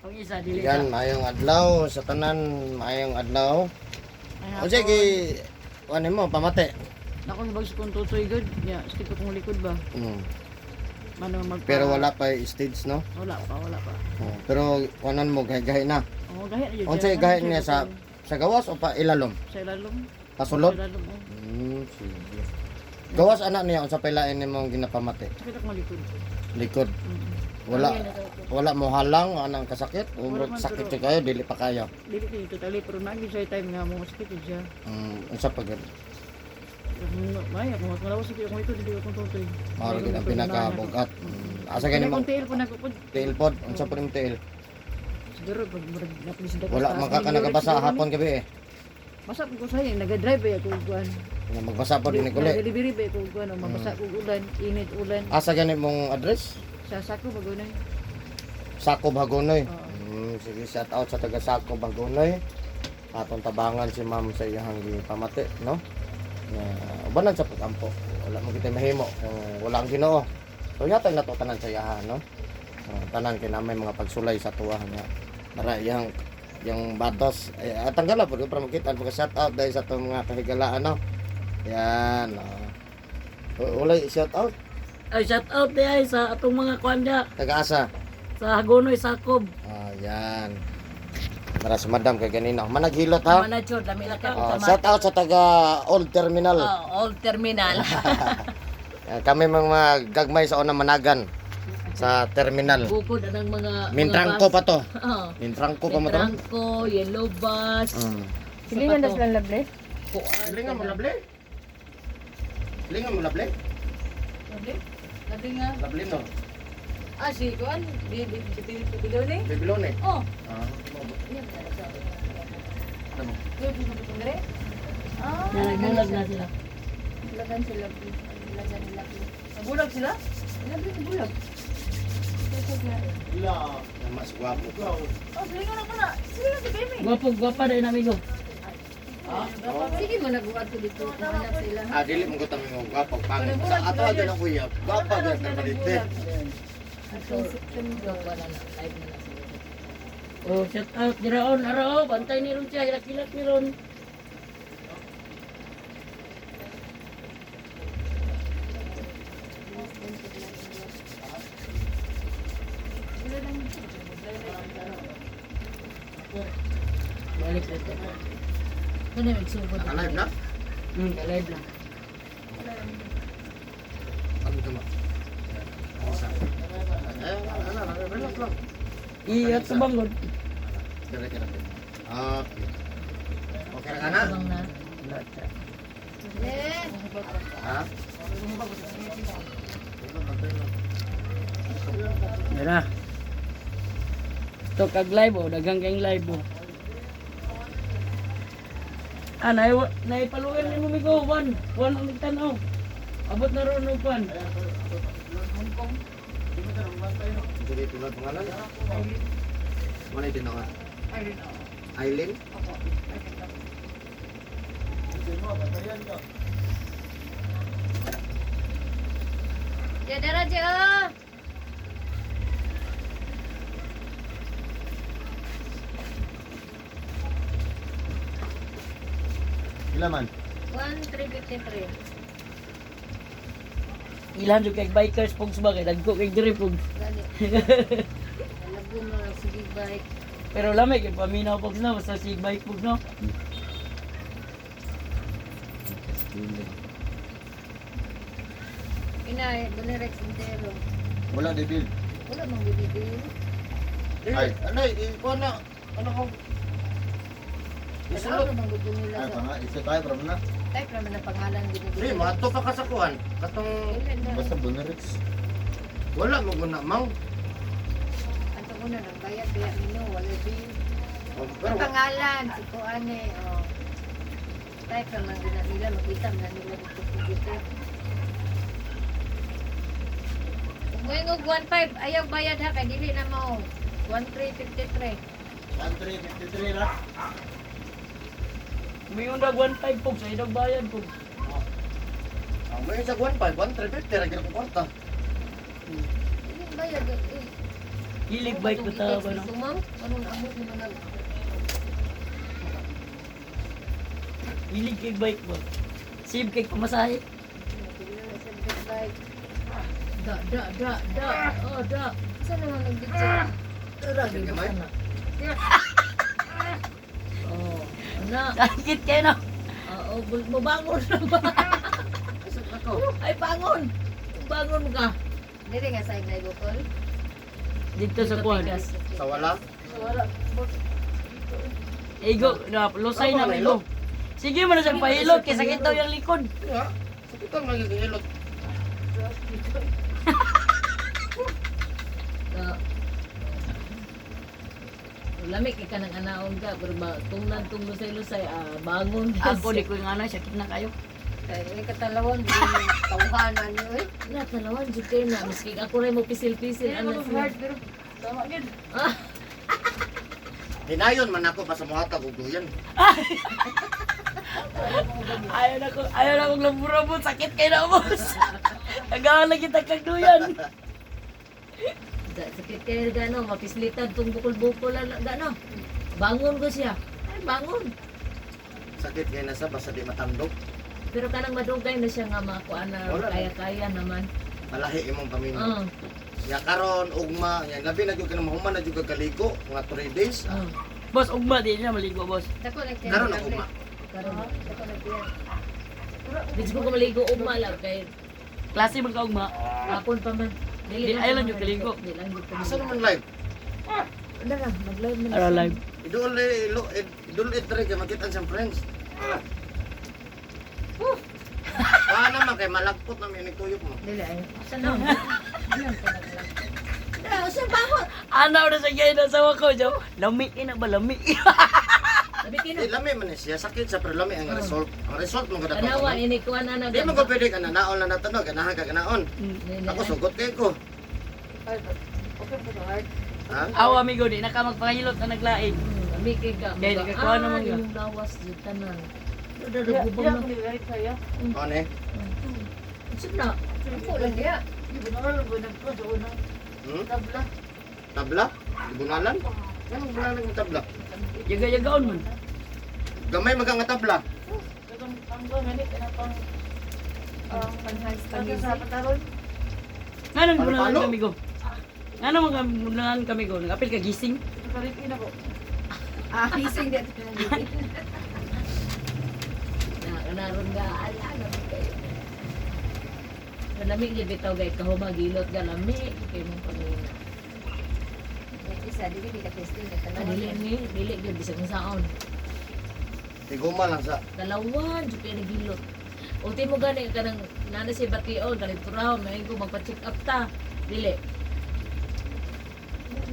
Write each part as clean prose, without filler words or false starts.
Ang isa dili Yan, maayong adlaw sa tanan, maayong adlaw. O sige, ano mo, pamate. Ako nabagos kong tutoy good. Ya, skip ko kong likod ba. Mm. Mano magpa. Pero wala pa yung stage, no? Wala pa. Oh, pero kuanan mo, gahi na. Oh, gahi na yun. Unsa gahi niya sa gawas o pa ilalom? sa ilalom. Pasulod? Sa ilalom. Oh. Sige. Gawas anak niya, unsa pailain nimo ginapamate? Sakit ako likod. Likod. Wala mo halang anang kasakit, Wala man, sakit pero- kayo, dili pa kayo. Dili kayo totally pero naging sa time nga mo sakit siya. Unsa pa gid? May ako malawas sa akong ito dili ko tutoy. Mao gid ang pinakabugat. Asa gani mo? Kung tail po nagpupod. Tail pod, unsa pa ning tail? Siguro pag naplis daw. Wala man ka nagabasa hapon gabi eh. Basa ko sa nag-drive ba ako kuan. Nga magbasa pod ni kuli. Delivery ba ako kuan, mabasa ko ulan, init ulan. Asa gani mong address? Sa sako bagunan. Sako Bagonoy. Oo. Sige, shout out sa taga Sako Bagonoy. Atong tabangan si ma'am sa iyang pamati, no? Ubanan sa pag-ampo. Wala mo kita mahimo kung wala ang Ginoo. So yata na to tanan sa iyahan, no? Tanan kay na may mga pagsulay sa tuwa nga. Para yung batos tanggal na po para makita pag shout out dahil sa itong mga kahigalaan, no? Yan. Ulay shout out Ay shout out day sa atong mga kuan dia taga-asa. sa Hagonoy Sakob. Yan. Para sa madam kay ganina. Managhilot ha. Manachod dami lang ka Shout out sa taga Old Terminal. Old Terminal. Kami mga gagmay sa unang managan sa terminal. Bukod anang mga Mintrangko pa to. Oo. Mintrangko pa mo to. Trangko, Yellow Bus. Silingan na sila lable? Lingan mo lable. Lingan mo lable. Labi nga. Lable no. Si kuan, di Bilone. Bibilone. Oh. Ano? Nagbulag na sila. Lagan sila. Lagan nila. Nabulag sila? Labi ng bulag. Mas guwapo. Silingan na pala. Silingan si Bemi. Gwapa rin amigo. Sige mo nagbuhat ko dito. Kumanak sila. Dili mo ko tami mo guwapo pangit. Sa ato din ang kuya. Guwapo din ang balite. Oh, shout out diraon araw, bantay ni ron siya, hilak-hilak ni ron. Balik na ito. Ano yung magsugod? Alive na? Kalive lang. Ano ito mo? Relax lang. Iya, tumangod. Kira-kira. Okay na ka na? Tumang na. Ha? Dara. Ito kag live o, dagang kang live o. Naipaluin ni mo migo, one ang nagtanaw. Abot na ron ng kwan. Jadi tulad pangalan? Mana itu nama? Aileen. Ya darah je. Bila man? 1353. Ilan yung kay bikers pong subagay, nagko kay diri pong. Gani. Lago mo si big bike. Pero lamay kay paminaw pong na, basta si bike pong no. Inay, Bonerex Intero. Wala debil. Wala mong bibigil. Ay, iko na. Ano ko? Ano mong gusto nila sa... Isa tayo para na. Type naman ang pangalan binibigil. Di, mato pa kasakuan. Katong Basta Bonerex. Wala mo guna mang. Ang una ng bayad, kaya mino, wala din. Ang Pero pangalan, si Kuane, oh. Type naman din na nila, makita na nila dito sa computer. Kung ngayon og 1.5, ayaw bayad ha, kaya dili na mo. 1353. 1353 ra. May undag 1.5 pong sa idog bayad pong. May isa 1.5, 1.350 ra gyud ko kwarta. Dili bayad, eh. Hilig bike ko tao ba no? Sumam, anong amot naman ang Hilig kay bike mo. Save kay pamasahe. Da. Oh, da. Saan naman nag-video? Lagi Sige, ka May. na. Oh, anak. Sakit kayo no? Oo, mabangon na ba? Isip na ko. Ay, bangon! Bangon ka. Dili nga sa ignay bukol. Dito sa kuwan. Sa wala? Igo, na lusay na may lo. Sige mo na siyang pahilot kay sakit daw yung likod. Yeah. Sakit ang nagiging hilot. Lamig ka ng anaon ka, pero ba, tungnan tung lusay-lusay, bangon. Ako di ko yung ano, sakit na kayo. Kaya katalawan, di tawhanan nyo eh. Na, talawan, di kayo na. Maski ako rin mo pisil-pisil. Ano siya? Tama gid. Hinayon man ako pa sa mga kaguguyan. Ayaw na kong lambura-bot, sakit kayo na boss. Agawan na kita kagduyan. Sakit kayo gano, mapislitan tong bukol-bukol gano. Bangon ko siya. Ay, bangon. Sakit kayo nasa basta di matandok. Pero kanang madugay na siya nga makuha na Wala. kaya-kaya naman. Malahi imong pamilya. Oo. Ya karon ugma, yan labi na jud kanang mahuman na jud ka kaligo mga 3 days. Oo. Boss, ugma di niya maligo boss. Karon na ugma. Karon. Di ko maligo ugma lang kay Klase man ka ugma. hapon pa man. Di- ayaw lang yung kaligo. Di lang yung Asa kaligo. naman live? Ano lang, mag-live man. Ara live. Idul itre kay makita siyang friends. Paano man kay malagpot na may tuyok mo. Dili ay. Asa na? Diyan ka na lang. Ah, usa bangon. Anaw na sa gaya na sawa ko, Jo. Lami na ba lami? Sabi Di kino. lami man siya sakit sa pero lami ang result. Ang result mo kada Tanawa to. ini kuan ana. Di mo ko pwede ka na naon na natanog, ganahan ka ganaon. Ako sugot kay ko. Ha? Aw amigo di na ka magpangilot na naglaing. Ami kay ka. Kaya nagkakuha naman ka. Yung lawas di tanan. Dadagubang na. One. Sina. Ako lang dia. Hmm? Tabla? Ibunalan? Anong bunalan ng tabla? Yaga-yagaon man. Gamay magang nga tabla. Nga nang Palo-palo? bulangan kami go. Nga nang mga bulangan kami go. Nag-apil ka gising. Gising dia. Naron nga ala naman kayo. Lamig niya bitaw gay kahumagilot ga lamig kay mong pamilya. Isa dili ka testing ka dili gyud bisag saon. Tiguma lang sa Dalawan jud kay nagilot. Ulti mo gani kanang nana si bation kanang turaw may ko magpa-check up ta. Dili.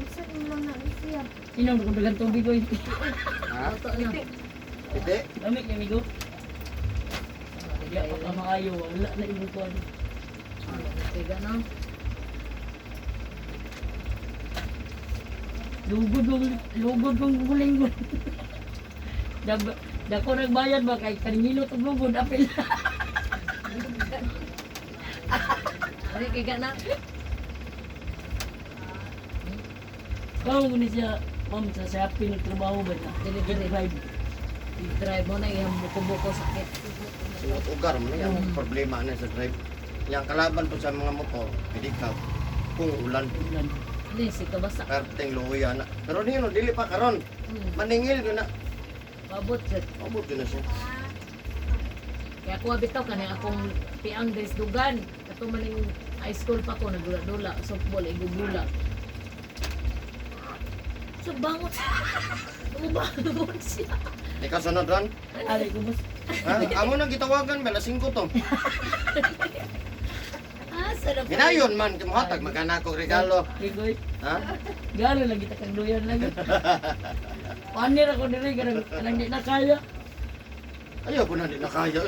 Isa lang na siya. Inom ko dagang tubig ko. ha? Auto na. Hindi. Lami kami go. Ya pa ka maayo. Wala na imong kuan. Tiga na. Lugod kong guling. Dako nagbayad ba kay kanino ug lugod apil. Ari kiga na. Kamu guni siya ma'am sa Shopee nagtrabaho ba na? Delivery. Drive. I-drive mo na yung buko-buko sakit. Suot ugar mo na yan. Problema na sa drive. Yang kalaban po sa mga motor, hindi ka kung ulan. Ulan. Hindi, si kabasa. Karteng luya na. Pero nino, dili pa karon. Maningil yun na. Pabot siya. Mabot yun na siya. Kaya ako bitaw ka na akong piang des dugan. Kato maning high school pa ko, nagdula-dula. Softball, igugula. So bangot. Ubangon siya. Ikaw sunod ron? Ari ko boss. Ha? Amo nang gitawagan, may lasing ko to. Sarap. Hinayon man, kimuhatag, magkana ko regalo. Ligoy. Ha? Galo lagi ta kang duyan lagi. Panir ako diri kanang di na kaya. Ayaw ko na, di na kaya.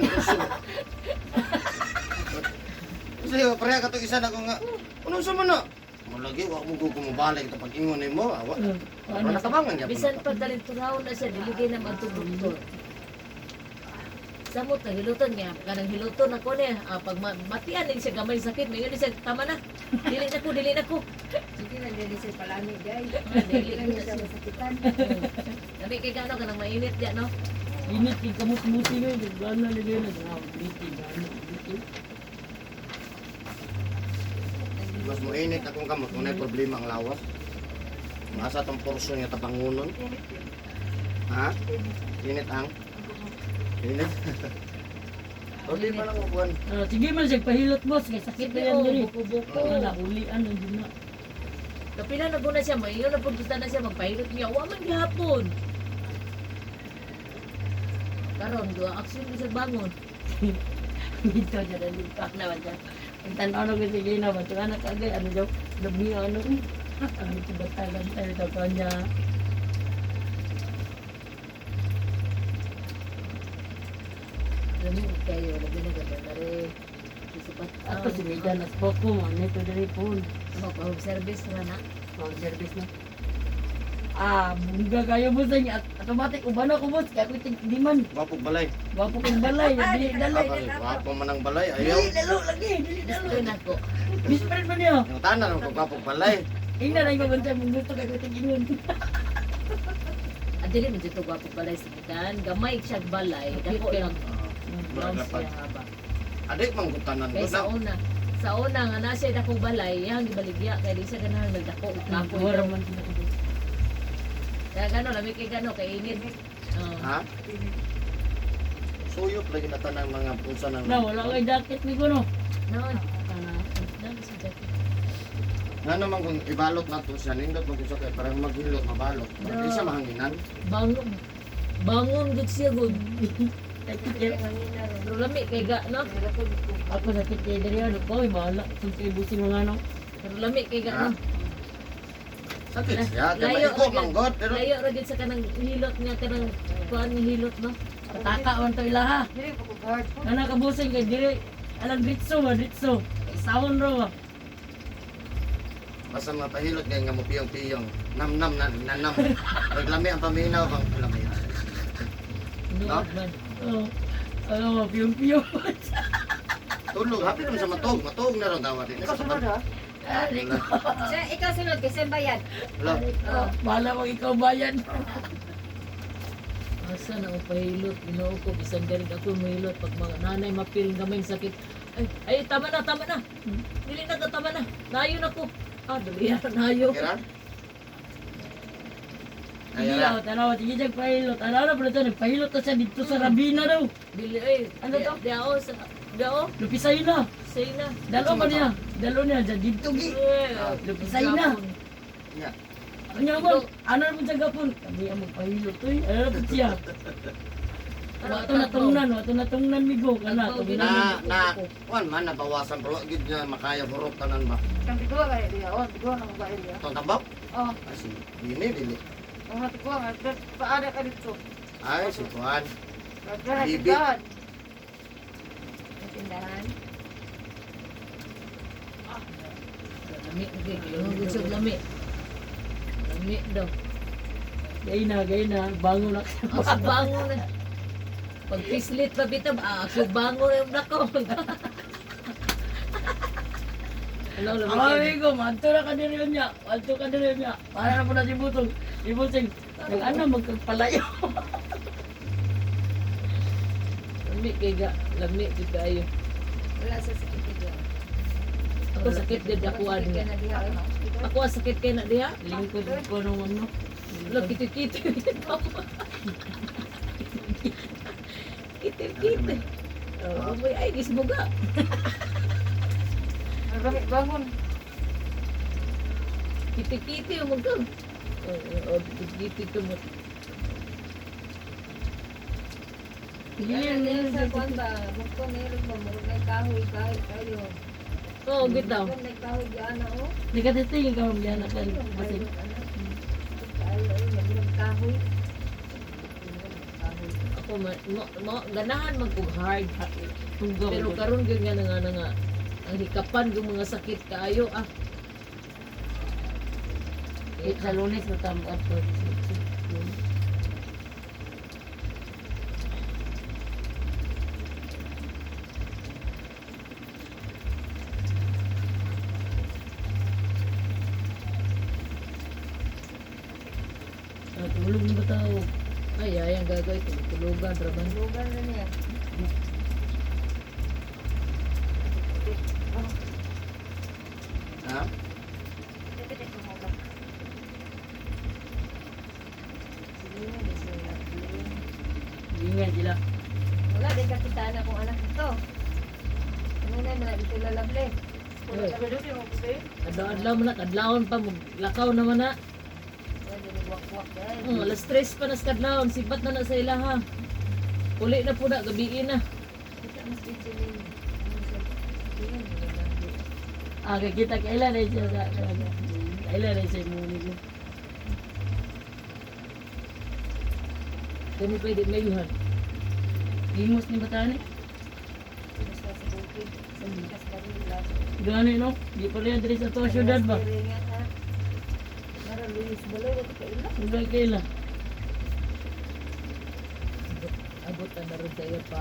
Kasi pareha ka to isa na ko nga, ano sa mo na? Malagi, wak mo kumubalik ito pag ingon mo. Awa. Ano natabangan niya? Bisan pa talenturaw na siya, diligay naman ito doktor. Samot na hiluton niya. Kanang hiluton ako niya. Pag matian din siya gamay sakit, may yun siya, tama na. Dili na ko, dili na ko. Sige lang din siya palami guys. Dili Lang na siya siya. masakitan. Sabi kay gano, kanang mainit niya, no? Init kay kamot-muti nga, gana lagi na. Bliti, gana, bliti. Mas mainit akong kamot kung may problema ang lawas. Masa tong porso niya tabangunon. Ha? Init ang? Init? Hindi pa lang upuan. Sige man siya pahilot boss, kay sakit na yan Oo, diri. buko-buko. Naulian ang gina. Kapila na guna siya, may yun na punta na siya, magpahilot niya. Wa man gihapon. Karon, dua action sa bangon. Dito siya na lipak naman siya. Ang tanaw na kasi gina, ba't yung anak agay, ano daw, labi yung ano, ang ito batagan tayo daw kanya. Lami kayo, labi na ganda na rin. Isupat Ako si Meda na spoke ko, ano ito dali po. Home service na na. Phone service na. Bunga kayo boss niya. Automatic, uban ako boss, kaya ko di man. Wapog balay. Wapo kong balay, dili dalay. Wapo man ang balay. Ayaw. Dili dalo lagi, dili dalo. Gusto na ko. Bispred man niya. Yung tanan kung wapog balay. Ina na yung babantay mong gusto kaya ko tingin. Adili mo dito gwapo balay sa kitan. Gamay siya balay. Dako lang. Blouse Dapat. siya haba. Adik mang gutanan ko Kaya na. sa una nga na siya dakong balay, yang gibaligya kaya di siya ganahan nagdako kapoy Wala daw. man sila. Kaya gano, lami kay gano kay init. Ha? Suyop lagi na tanang mga punsa ng... Na, wala kay jacket ni ko no. Noon. Dami si jacket. Nga naman kung ibalot na to siya, nindot mo kung kaya parang maghilot, mabalot. Hindi siya mahanginan. Bangon. Bangon gud siya gud. Pero lami kay ga, no? Ako sakit kay diri ano ko, bahala kung kay busin mga ano. Pero lami kay ga, Ha? no? Sakit siya, kaya Layo maigo ra manggot. Pero Layo ra gid sa kanang hilot niya kanang kuan nga hilot, no? Taka man to ilaha. Dili ko ko guard. Ana ka busin kay diri alang ditso ba ditso. Sound ro ba. basta mapahilot kaya nga mo piyong-piyong. Nam-nam na nanam. Naglami ang paminaw bang lami. Nuod man. Oh. Ano, piyong-piyong. Tulog, happy naman sa matog. Matog na rin tawad din. Ikaw sunod ha? Siya, ikaw sunod kasi bayad. Hello. Bahala mo ikaw bayan. Asa na ako pahilot, ginoo ko bisan galing ako mahilot pag mga nanay mapil gamay sakit. Ay, tama na, tama na. Dili na ka, tama na. Nayo na ko. Dali na, nayo. Kira? Sige ako, tanaw, sige dyan pahilot. Ano na pala ito, nagpahilot na siya dito sa Rabina daw. Dili, ay. Ano to? Diao, diao. Lupisay na. Say na. Dalo ba niya? Dalo niya, dyan dito gi. Lupisay na. Yeah. Ano ba? Ano na po siya gapon? Kami ang magpahilot to eh. Ano na po siya? Wato na tungnan, wato na tungnan migo. Kana, Kuan man nabawasan pero gid na makaya burot tanan ba. Ang bigwa ka niya. Oh, bigwa na mabait niya. Tong tabak? Oh, Asi, dili. ang hati ko nga. Paada ka dito. Ay, si Kuan. Nagdahan, Bibi. tindahan. Tindahan. Lami, okay. Gusto lami. Lami daw. Gay na, bango na. Ako bangon na. Pag pislit pa bitab, ako bangon na yung nako. Hello, lami Ang kayo. amigo, manto na ka diri niya. Manto ka diri niya. Para na po na si Butong. Si Butong, nag-ano, magkapalayo. Lami kayo, lami kayo. Wala sa sakit niya. Ako sakit din ako ano. Sakit ka na diha. Ako ang sakit kayo na diha. Lingkod ko nung ano. Lo, kitit-kitit. Kitit-kitit. Oh, may ay, gisbuga. Nagdamit bangon. Kitit-kitit yung magkang. Oh, kitit-kitit yung mag... Yan sa kuan ba? Magko meron ba mo may kahoy kayo. Oo, bitaw. Kung may kahoy diyan na oh. Di ka titingin ka mamaya na kan. Kasi Kahoy. Ako, ganahan mag-hard. tunggaw. Pero karon gyud nga nga ang hikapan yung mga sakit kaayo Sa Lunes na tamo at to. Natulog na ba tao? Ay, ang gagawin. Tulugan, raman. Lugar na niya. Ha? Sige na, di sila nagpili. Hindi nga sila. Wala, di kapitan akong anak ito. Ano na, wala dito lalable. Adlaw mo na, kadlawon pa, lakaw naman na. Wala, di nagwak-wak dahil. Alas 3 pa na sa kadlawon, sibat na na sa ilaha. Uli na po na, gabiin na. Kita mas bitsilin. Sige, di lalable. Ah, kita kailan na siya sa talaga. Kailan na siya muli ko. Kami pwede mayuhan. Limos ni Batani. Basta sa bukid. Sa bikas pa rin lang. Gano'n no? Di pa rin diri sa to syudad ba? Ringan, ha? Mara, Luis Baloy, wala ka ilang. Hanggang kailan? Abot na rin sa iyo pa.